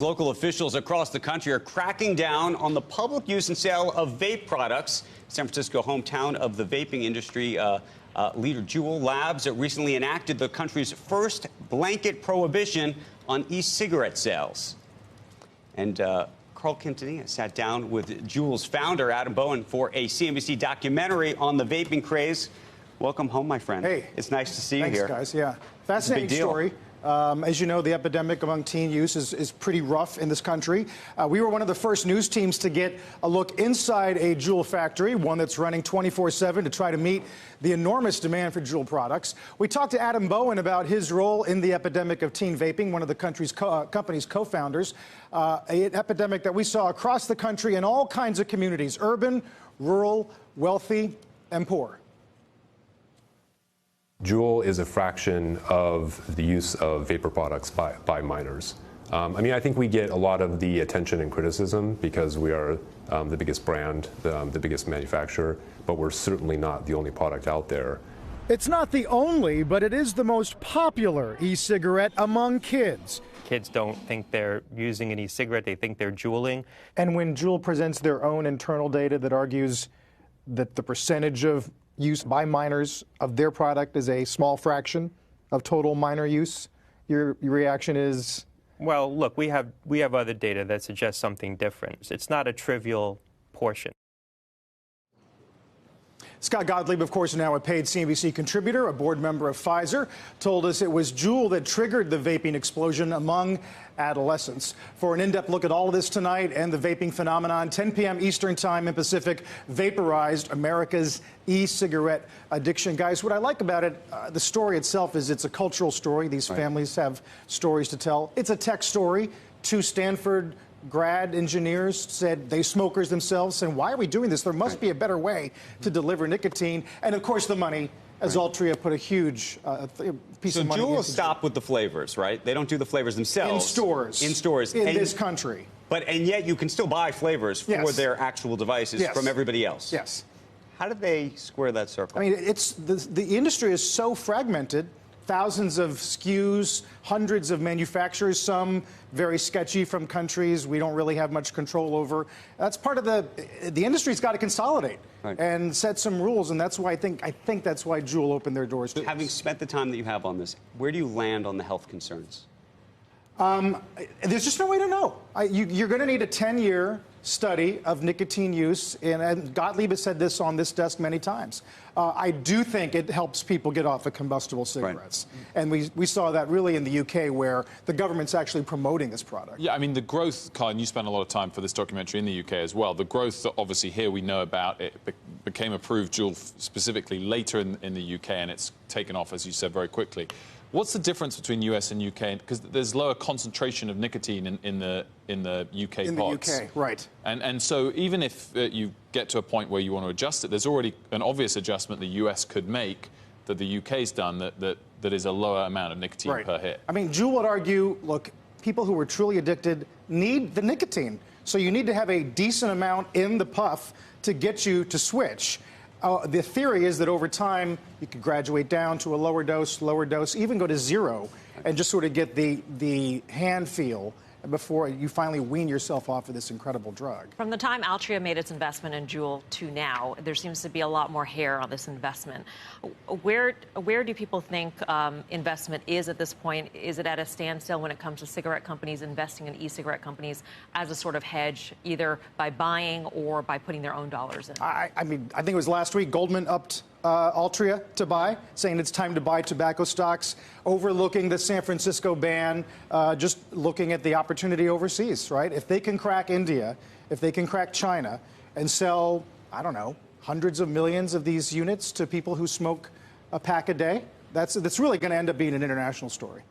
Local officials across the country are cracking down on the public use and sale of vape products. San Francisco, hometown of the vaping industry leader Juul Labs recently enacted the country's first blanket prohibition on e-cigarette sales. And Carl Quintanilla sat down with Juul's founder, Adam Bowen, for a CNBC documentary on the vaping craze. Welcome home, my friend. Hey. It's nice to see you here. Thanks, guys. Yeah. Fascinating story. As you know, the epidemic among teen use is pretty rough in this country. We were one of the first news teams to get a look inside a Juul factory, one that's running 24/7 to try to meet the enormous demand for Juul products. We talked to Adam Bowen about his role in the epidemic of teen vaping, one of the company's co-founders, an epidemic that we saw across the country in all kinds of communities, urban, rural, wealthy, and poor. Juul is a fraction of the use of vapor products by minors. I think we get a lot of the attention and criticism because we are the biggest brand, the biggest manufacturer, but we're certainly not the only product out there. It's not the only, but it is the most popular e-cigarette among kids. Kids don't think they're using an e-cigarette, they think they're juuling. And when Juul presents their own internal data that argues that the percentage of use by minors of their product is a small fraction of total minor use, your reaction is? Well, look, we have other data that suggests something different. It's not a trivial portion. Scott Gottlieb, of course, now a paid CNBC contributor, a board member of Pfizer, told us it was Juul that triggered the vaping explosion among adolescents. For an in-depth look at all of this tonight and the vaping phenomenon, 10 p.m. Eastern Time in Pacific, Vaporized, America's e-cigarette addiction. Guys, what I like about it, the story itself is it's a cultural story. These families have stories to tell. It's a tech story. Two Stanford grad engineers said, they smokers themselves, saying, why are we doing this? There must be a better way to deliver nicotine. And, of course, the money, as Altria put a huge piece of money. So Juul will stop with the flavors, right? They don't do the flavors themselves. In stores. In stores. In this country. And yet you can still buy flavors for their actual devices from everybody else. Yes. How did they square that circle? I mean, it's the industry is so fragmented. Thousands of SKUs, hundreds of manufacturers, some very sketchy from countries we don't really have much control over. That's part of the industry's got to consolidate and set some rules, and that's why I think that's why Juul opened their doors to us. Having spent the time that you have on this, where do you land on the health concerns? There's just no way to know. You're going to need a 10-year study of nicotine use, and Gottlieb has said this on this desk many times. I do think it helps people get off of combustible cigarettes. And we saw that really in the UK, where the government's actually promoting this product. Yeah, I mean, the growth, Carl, and you spent a lot of time for this documentary in the UK as well. The growth that obviously here we know about, it became approved, Juul, specifically later in the UK, and it's taken off, as you said, very quickly. What's the difference between US and UK? Because there's lower concentration of nicotine in the UK pods. In the UK, right. And so even if you get to a point where you want to adjust it, there's already an obvious adjustment the US could make that the UK's done that is a lower amount of nicotine per hit. I mean, Juul would argue, look, people who are truly addicted need the nicotine. So you need to have a decent amount in the puff to get you to switch. The theory is that over time, you could graduate down to a lower dose, even go to zero, and just sort of get the hand feel before you finally wean yourself off of this incredible drug. From the time Altria made its investment in Juul to now, there seems to be a lot more hair on this investment. Where do people think investment is at this point? Is it at a standstill when it comes to cigarette companies investing in e-cigarette companies as a sort of hedge, either by buying or by putting their own dollars in? I mean, I think it was last week Goldman upped Altria to buy, saying it's time to buy tobacco stocks, overlooking the San Francisco ban, just looking at the opportunity overseas, right? If they can crack India, if they can crack China and sell, I don't know, hundreds of millions of these units to people who smoke a pack a day, that's really going to end up being an international story.